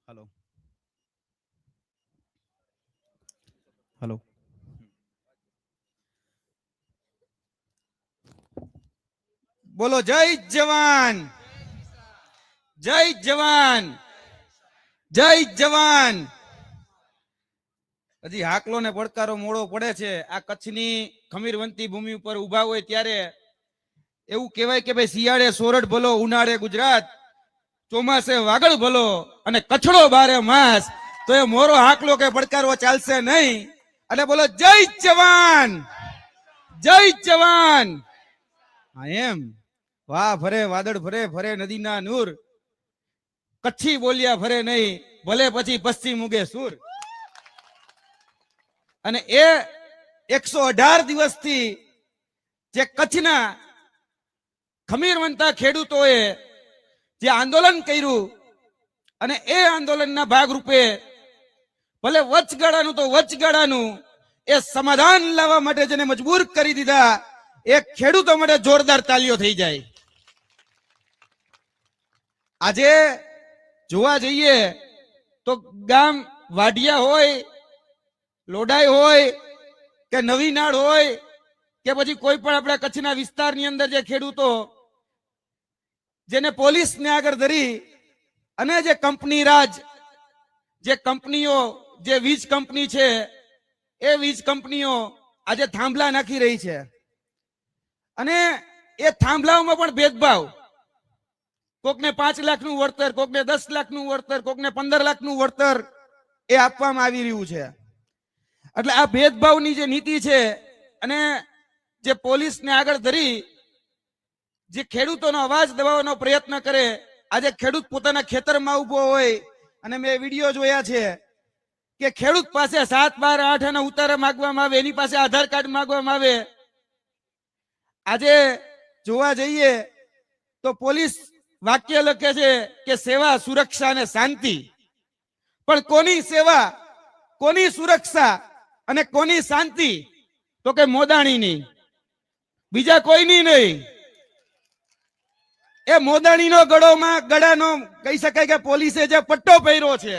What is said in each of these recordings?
Hello hello बोलो जय जवान जय जवान जय जवान। હજી હાકલો ને પડકારો મોડો પડે છે। આ કચ્છની ખમીરવંતી ભૂમિ ઉપર ઉભા હોય ત્યારે એવું કહેવાય કે ભાઈ શિયાળે સોરઠ ભલો, ઉનાળે ગુજરાત, ચોમાસે વાગડ ભલો અને કચ્છડો બારે માસ। તો એ મોરો હાકલો કે પડકારો ચાલશે નહીં। એટલે બોલો જય જવાન જય જવાન। હા એમ વાહ ભરે વાદળ ભરે ભરે નદીના નૂર, કચ્છી બોલ્યા ભરે નહીં ભલે પછી પશ્ચિમ ઉગે સૂર। અને એ 118 દિવસથી જે કચ્છના ખમીરવંતા ખેડૂતોએ જે આંદોલન કર્યું અને એ આંદોલનના ભાગરૂપે ભલે વચગાળાનું તો વચગાળાનું એ સમાધાન લાવવા માટે જેને મજબૂર કરી દીધા એ ખેડૂતો માટે જોરદાર તાલીઓ થઈ જાય। આજે જોવા જઈએ તો ગામ વાઢિયા હોય, લોડાઈ હોય કે નવીનાળ હોય કે પછી કોઈ પણ આપણા કચ્છના વિસ્તારની અંદર જે ખેડૂતો જેને પોલીસને આગળ ધરી અને જે કંપની રાજ જે કંપનીઓ જે વીજ કંપની છે એ વીજ કંપનીઓ આજે થાંભલા નાખી રહી છે અને એ થાંભલાઓમાં પણ ભેદભાવ, કોકને 5 લાખનું વળતર, કોકને 10 લાખનું વળતર, કોકને 15 લાખનું વળતર એ આપવામાં આવી રહ્યું છે। એટલે આ ભેદભાવની જે નીતિ છે અને જે પોલીસને આગળ ધરી જે ખેડૂતોનો અવાજ દબાવવાનો પ્રયત્ન કરે, આજે ખેડૂત પોતાના ખેતરમાં ઉભો હોય અને મેં વિડીયો જોયા છે કે ખેડૂત પાસે 7, 12, 8 અને ઉતારા માંગવામાં આવે, એની પાસે આધાર કાર્ડ માંગવામાં આવે। આજે જોવા જઈએ તો પોલીસ વાક્ય લખે છે કે સેવા, સુરક્ષા અને શાંતિ, પણ કોની સેવા, કોની સુરક્ષા અને કોની શાંતિ? તો કે મોદાણીની, બીજા કોઈની નહીં। એ મોદાણીનો ગળાનો કહી શકાય કે પોલીસે જે પટ્ટો પહેર્યો છે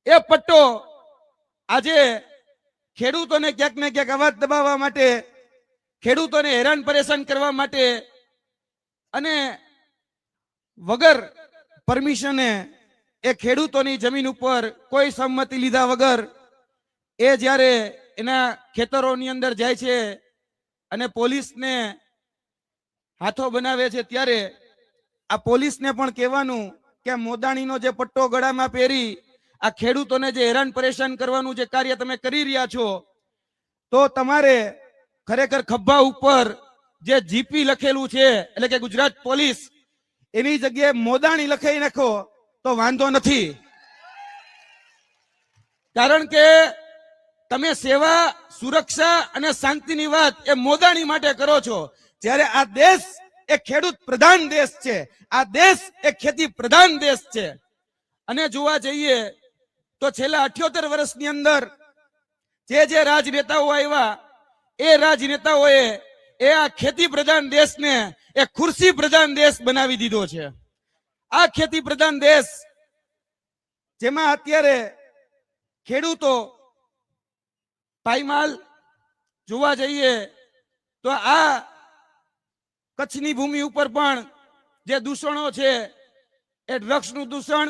એ પટ્ટો આજે ખેડૂતોને ક્યાંક ને ક્યાંક અવાજ દબાવવા માટે, ખેડૂતોને હેરાન પરેશાન કરવા માટે અને વગર પરમિશને એ ખેડૂતોની જમીન ઉપર કોઈ સંમતિ લીધા વગર એ જ્યારે એના ખેતરોની અંદર જાય છે અને પોલીસને હાથો બનાવે છે ત્યારે આ પોલીસને પણ કહેવાનું કે મોદાણીનો જે પટ્ટો ગળામાં પહેરી આ ખેડૂતોને જે હેરાન પરેશાન કરવાનું જે કાર્ય તમે કરી રહ્યા છો તો તમારે ખરેખર ખભા ઉપર જે જીપી લખેલું છે એટલે કે ગુજરાત પોલીસ, એની જગ્યાએ મોદાણી લખાઈ નાખો તો વાંધો નથી। કારણ કે તમે સેવા, સુરક્ષા અને શાંતિની વાત એ મોદાણી માટે કરો છો, જ્યારે આ દેશ એ ખેડૂત પ્રધાન દેશ છે, આ દેશ એ ખેતી પ્રધાન દેશ છે। અને જોવા જઈએ તો છેલ્લા 78 વર્ષની અંદર જે રાજનેતાઓ આવ્યા એ રાજનેતાઓએ એ આ ખેતી પ્રધાન દેશને એ ખુરશી પ્રધાન દેશ બનાવી દીધો છે। આ ખેતી પ્રધાન દેશ જેમાં અત્યારે ખેડૂતો પાયમાલ જોવા જઈએ તો આ કચ્છની ભૂમિ ઉપર પણ જે દૂષણો છે એ ડ્રગ્સનું દૂષણ,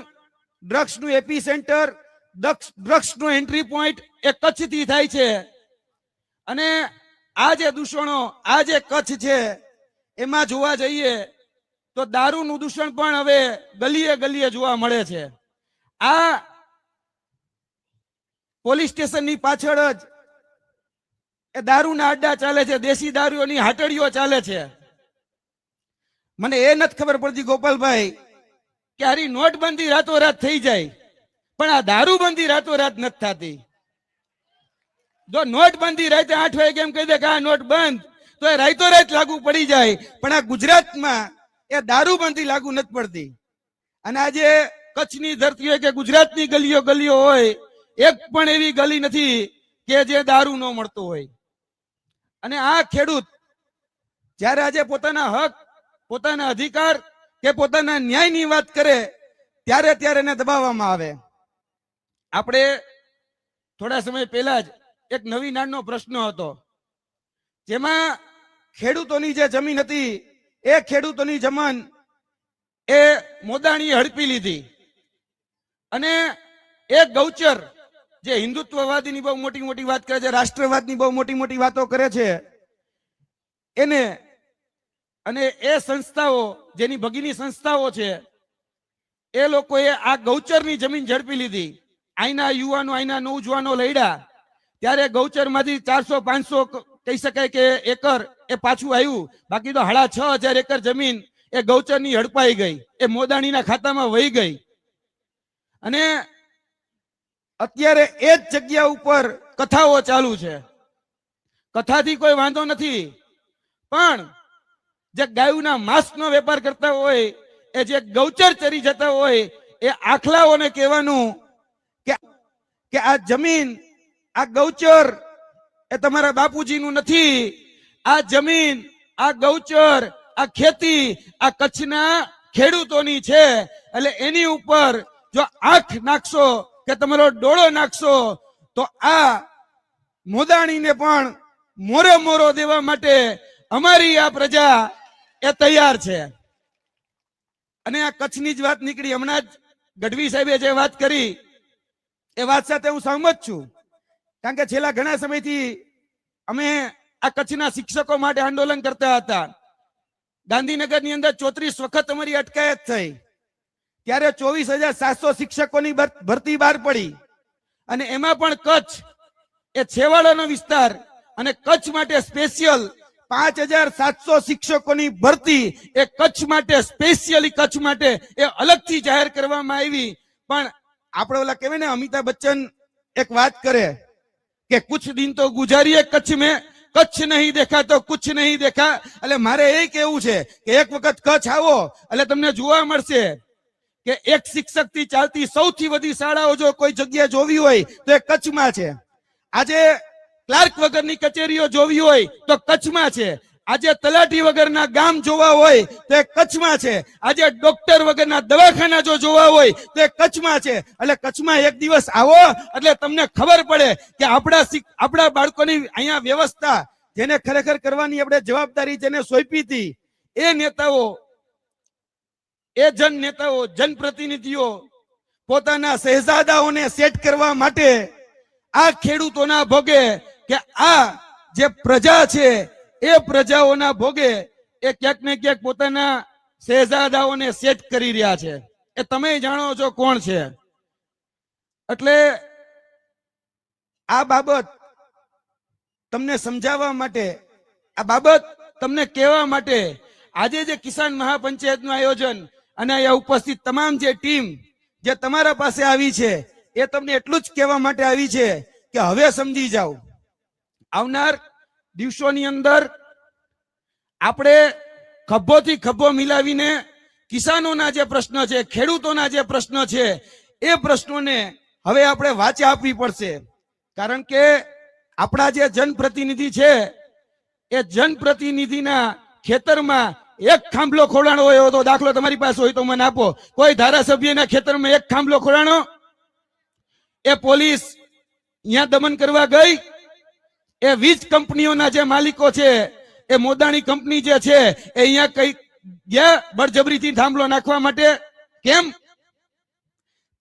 ડ્રગ્સનું એપી સેન્ટર, ડ્રગ્સનો એન્ટ્રી પોઈન્ટ એ કચ્છથી થાય છે। અને આ જે દૂષણો, આ જે કચ્છ છે એમાં જોવા જઈએ તો દારૂનું દૂષણ પણ હવે ગલીએ ગલીએ જોવા મળે છે। આ પોલીસ સ્ટેશનની પાછળ જ એ દારૂના અડ્ડા ચાલે છે, દેશી દારૂઓની હાટડીઓ ચાલે છે। મને એ નથી ખબર પડતી ગોપાલભાઈ કે આરી નોટબંધી રાતોરાત થઈ જાય, પણ આ દારૂબંધી રાતોરાત નથી થતી। જો નોટબંધી રાતે 8 વાગે એમ કહી દે કે આ નોટ બંધ તો એ રાતોરાત લાગુ પડી જાય, પણ આ ગુજરાતમાં એ દારૂબંધી લાગુ નથી પડતી। અને આજે કચ્છની ધરતી હોય કે ગુજરાતની ગલીઓ ગલીઓ હોય, એક પણ એવી ગલી નથી કે જે દારૂ ન મળતો હોય। અને આ ખેડૂત જ્યારે આજે પોતાના હક, પોતાના અધિકાર કે પોતાના ન્યાયની વાત કરે ત્યારે ત્યારે એને દબાવવામાં આવે. આપણે થોડા સમય પહેલા જ એક નવી નાળનો પ્રશ્ન હતો, જેમાં ખેડૂતોની જે જમીન હતી એ ખેડૂતોની જમીન એ મોદાણીએ હડપી લીધી અને એ ગૌચર જે હિન્દુત્વવાદીની બહુ મોટી મોટી વાત કરે છે, રાષ્ટ્રવાદની બહુ મોટી મોટી વાતો કરે છે, એને અને એ સંસ્થાઓ જેની ભગીની સંસ્થાઓ છે એ લોકોએ આ ગૌચરની જમીન ઝડપી લીધી. અહીંના યુવાનો અહીંના નૌજવાનો લડ્યા ત્યારે ગૌચરમાંથી 400-500 કહી શકાય કે એકર એ પાછું આવ્યું. બાકી તો 6,500 એકર જમીન એ ગૌચરની હડપાઈ ગઈ, એ મોદાણીના ખાતામાં વહી ગઈ. અને અત્યારે એ જ જગ્યા ઉપર કથાઓ ચાલુ છે. કથાથી કોઈ વાંધો નથી, પણ જે ગાયોના માંસનો વેપાર કરતા હોય, એ જે ગૌચર ચરી જતા હોય, એ આખલાઓને કહેવાનું કે આ જમીન, આ ગૌચર એ તમારા બાપુજીનું નથી. આ જમીન, આ ગૌચર, આ ખેતી આ કચ્છના ખેડૂતોની છે. એટલે એની ઉપર જો આંખ નાખશો કે તમારો ડોળો નાખશો તો આ મોદાણીને પણ મોરે મોરો દેવા માટે અમારી આ પ્રજા એ તૈયાર છે. અને આ કચ્છની જ વાત નીકળી, હમણાં જ ગઢવી સાહેબે જે વાત કરી એ વાત સાથે હું સહમત છું. કારણ કે છેલ્લા ઘણા સમયથી અમે આ કચ્છના શિક્ષકો માટે આંદોલન કરતા હતા. ગાંધીનગરની અંદર 34 વખત અમારી અટકાયત થઈ, ત્યારે 24,700 શિક્ષકોની ભરતી બહાર પડી. અને એમાં પણ કચ્છ એ છેવાડાનો વિસ્તાર, અને કચ્છ માટે સ્પેશિયલ 5,700 શિક્ષકોની ભરતી એ કચ્છ માટે, સ્પેશિયલી કચ્છ માટે એ અલગથી જાહેર કરવામાં આવી. પણ આપણે ઓલા કહેવાય ને, અમિતાભ બચ્ચન એક વાત કરે કે કુછ દિન તો ગુજારીએ કચ્છ મેં, કચ્છ નહીં દેખા તો કુછ નહીં દેખા. એટલે મારે એ કહેવું છે કે એક વખત કચ્છ આવો એટલે તમને જોવા મળશે કે એક શિક્ષક થી ચાલતી સૌથી વધુ શાળાઓ જો કોઈ જગ્યા જોવી હોય તો એ કચ્છમાં છે. આજે ક્લાર્ક વગરની કચેરીઓ જોવી હોય તો કચ્છમાં છે. આજે તલાટી વગરના ગામ જોવા હોય તો એ કચ્છમાં છે. આજે ડોક્ટર વગરના દવાખાના જો જોવા હોય તો એ કચ્છમાં છે. એટલે કચ્છમાં એક દિવસ આવો એટલે તમને ખબર પડે કે આપણા બાળકોની અહીંયા વ્યવસ્થા, જેને ખરેખર કરવાની આપણે જવાબદારી જેને સોંપી હતી, એ નેતાઓ, એ નેતાઓ, જનપ્રતિનિધિઓ પોતાના શહેજાદાઓને સેટ કરવા માટે આ ખેડૂતોના ભોગે, કે આ જે પ્રજા છે એ પ્રજાઓના ભોગે એ ક્યાંક ને ક્યાંક પોતાના શહેજાદાઓને સેટ કરી રહ્યા છે. એ તમે જાણો છો કોણ છે. એટલે આ બાબત તમને સમજાવવા માટે, આ બાબત તમને કહેવા માટે આજે જે કિસાન મહાપંચાયતનું આયોજન અને અહીંયા ઉપસ્થિત તમામ જે ટીમ જે તમારા પાસે આવી છે, એ તમને એટલું જ કહેવા માટે આવી છે કે હવે સમજી જાઓ. આવનાર દિવસોની અંદર આપણે ખભોથી ખભો મિલાવીને કિસાનોના જે પ્રશ્ન છે, ખેડૂતોના જે પ્રશ્ન છે, એ પ્રશ્નોને હવે આપણે વાચા આપવી પડશે. કારણ કે આપણા જે જનપ્રતિનિધિ છે એ જનપ્રતિનિધિના ખેતરમાં એક ખાંભલો ખોડાણો હોય તો, દાખલો તમારી પાસે હોય તો મને આપો. કોઈ ધારાસભ્યના ખેતરમાં એક ખાંભલો ખોડાણો? એ પોલીસ અહીંયા દમન કરવા ગઈ? એ વીજ કંપનીઓના જે માલિકો છે, એ મોદાણી કંપની જે છે, એ અહીંયા કઈ ગયા બળજબરીથી થાંભલો નાખવા માટે? કેમ?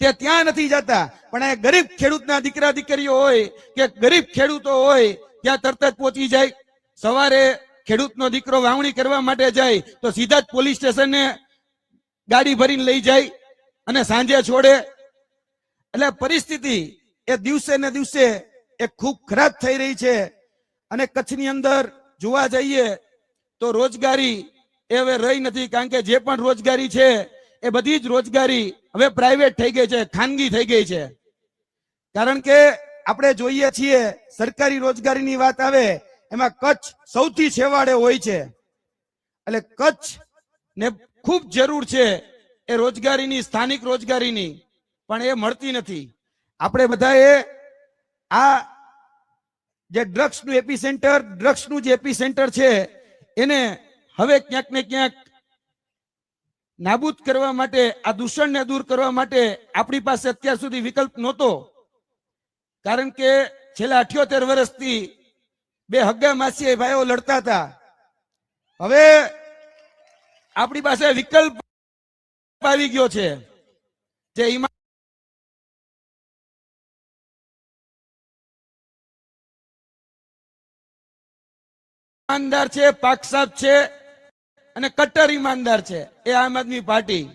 તે ત્યાં નથી જતા, પણ એ ગરીબ ખેડૂતના દીકરા દીકરીઓ હોય કે ગરીબ ખેડૂતો હોય ત્યાં તરત જ પહોંચી જાય. સવારે ખેડૂતનો દીકરો વાવણી કરવા માટે જાય તો સીધા જ પોલીસ સ્ટેશને ગાડી ભરીને લઈ જાય અને સાંજે છોડે. એટલે પરિસ્થિતિ એ દિવસે ને દિવસે એ ખૂબ ખરાબ થઈ રહી છે. અને કચ્છની અંદર જોવા જઈએ તો રોજગારી એ હવે રહી નથી. કારણ કે જે પણ રોજગારી છે એ બધી જ રોજગારી હવે પ્રાઇવેટ થઈ ગઈ છે, ખાનગી થઈ ગઈ છે. કારણ કે આપણે જોઈએ છીએ સરકારી રોજગારીની વાત આવે એમાં કચ્છ સૌથી છેવાડે હોય છે. એટલે કચ્છ ને ખૂબ જરૂર છે એ રોજગારીની, સ્થાનિક રોજગારીની, પણ એ મળતી નથી. આપણે બધાએ આ જે ડ્રગ્સનું એપિસેન્ટર, ડ્રગ્સનું જે એપિસેન્ટર છે એને હવે ક્યાંક ને ક્યાંક નાબૂદ કરવા માટે, આ દૂષણને દૂર કરવા માટે આપણી પાસે અત્યાર સુધી વિકલ્પ નહોતો. કારણ કે છેલ્લા 78 વર્ષથી બે હગ્ગા માસી ભાઈઓ લડતા હતા. હવે આપણી પાસે વિકલ્પ આવી ગયો છે જે ઈમાનદાર છે, પાકસાબ છે અને કટ્ટર ઈમાનદાર છે, એ આમ આદમી પાર્ટી.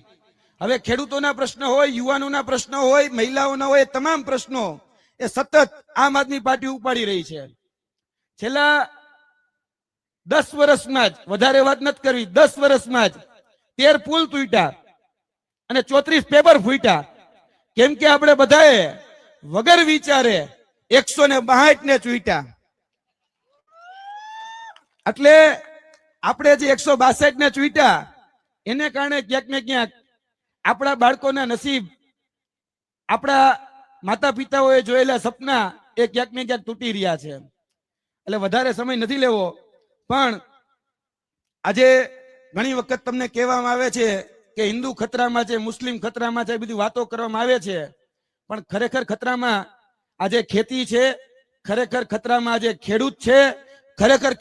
હવે ખેડૂતોના પ્રશ્ન હોય, યુવાનોના પ્રશ્ન હોય, મહિલાઓના હોય, તમામ પ્રશ્નો એ સતત આમ આદમી પાર્ટી ઉપાડી રહી છે. છેલ્લા 10 વર્ષમાં જ, વધારે વાત નથી કરવી, 10 વર્ષમાં જ 13 પુલ તૂટ્યા અને 34 પેપર ફૂટ્યા. કેમ કે આપણે બધાએ વગર વિચારે 162 ને ચૂંટ્યા. એટલે આપણે જે 162 ને ચૂંટ્યા એને કારણે ક્યાંક ને ક્યાંક આપણા બાળકોના નસીબ, આપણા માતા પિતાઓએ જોયેલા સપના એ ક્યાંક ને ક્યાંક તૂટી રહ્યા છે. એટલે વધારે સમય નથી લેવો, પણ આજે ઘણી વખત તમને કહેવામાં આવે છે કે હિન્દુ ખતરામાં છે, મુસ્લિમ ખતરામાં છે, બધી વાતો કરવામાં આવે છે. પણ ખરેખર ખતરામાં આજે ખેતી છે, ખરેખર ખતરામાં આજે ખેડૂત છે, ખરેખર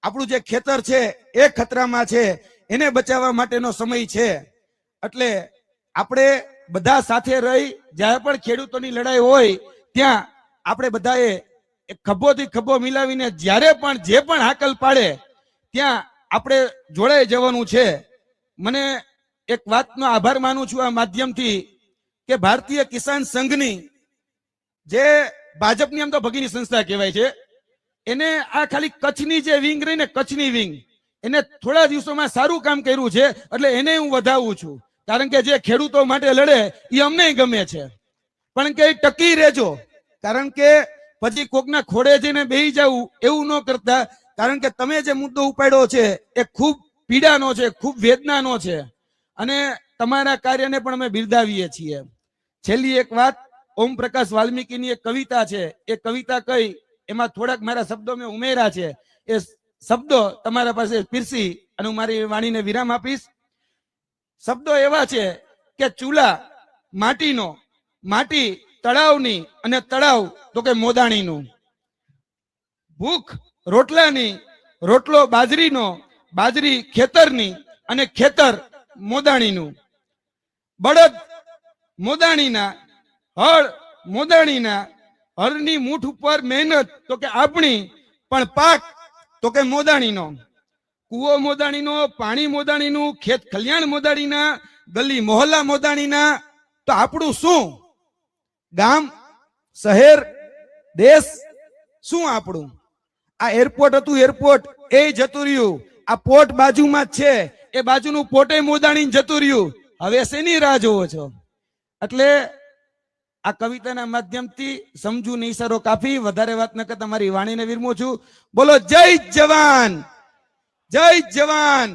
આપણું જે ખેતર છે એ ખતરામાં છે. એને બચાવવા માટેનો સમય છે. એટલે આપણે બધા સાથે રહી, જ્યારે પણ ખેડૂતોની લડાઈ હોય ત્યાં આપણે બધાએ ખભોથી ખભો મિલાવીને જ્યારે પણ જે પણ હાકલ પાડે ત્યાં આપણે જોડાઈ જવાનું છે. મને એક વાતનો આભાર માનું છું આ માધ્યમથી કે ભારતીય કિસાન સંઘની, જે ભાજપની આમ તો ભગીની સંસ્થા કહેવાય છે, એને આ ખાલી કચ્છની જે વિંગ રહી ને, કચ્છની વિંગ, એને થોડા દિવસોમાં સારું કામ કર્યું છે. એટલે એને હું વધાવું છું. કારણ કે જે ખેડૂતો માટે લડે એ અમને ગમે છે. પણ કે ટકી રહેજો, કારણ કે પછી કોકના ખોડે જઈને બેહી જવું એવું ન કરતા. કારણ કે તમે જે મુદ્દો ઉપાડ્યો છે એ ખૂબ પીડાનો છે, ખૂબ વેદનાનો છે અને તમારા કાર્યને પણ અમે બિરદાવીએ છીએ. છેલ્લી એક વાત, ઓમ પ્રકાશ વાલ્મીકીની એક કવિતા છે, એ કવિતા કઈ એમાં થોડાક મારા શબ્દો મેં ઉમેર્યા છે. એ શબ્દો તમારા પાસે પીરસી અને હું મારી વાણીને વિરામ આપીશ. શબ્દો એવા છે કે ચૂલા માટીનો, માટી તળાવની અને તળાવ તો કે મોદાણીનું. ભૂખ રોટલાની, રોટલો બાજરીનો, બાજરી ખેતરની અને ખેતર મોદાણીનું. બળદ મોદાણીના, હળ મોદાણીના, હળની મૂઠ ઉપર મહેનત તો કે આપણી, પણ પાક તો કે મોદાણીનો. કૂવો મોદાણીનો, પાણી મોદાણીનું, ખેત ખલિયાણ મોદાણીના, ગલી મોહલ્લા મોદાણીના. તો આપણું શું? ગામ, શહેર, દેશ શું આપણું? આ એરપોર્ટ હતું, એરપોર્ટ એ જતું રહ્યું. આ પોર્ટ બાજુમાં જ છે, એ બાજુનું પોર્ટે મોદાણી જતું રહ્યું. હવે શેની રાહ જોવો છો? એટલે આ કવિતાના માધ્યમથી સમજુ નહીં સરો કાફી. વધારે વાત ન કરતા મારી વાણીને વિરમું છું. બોલો જય જવાન, જય જવાન.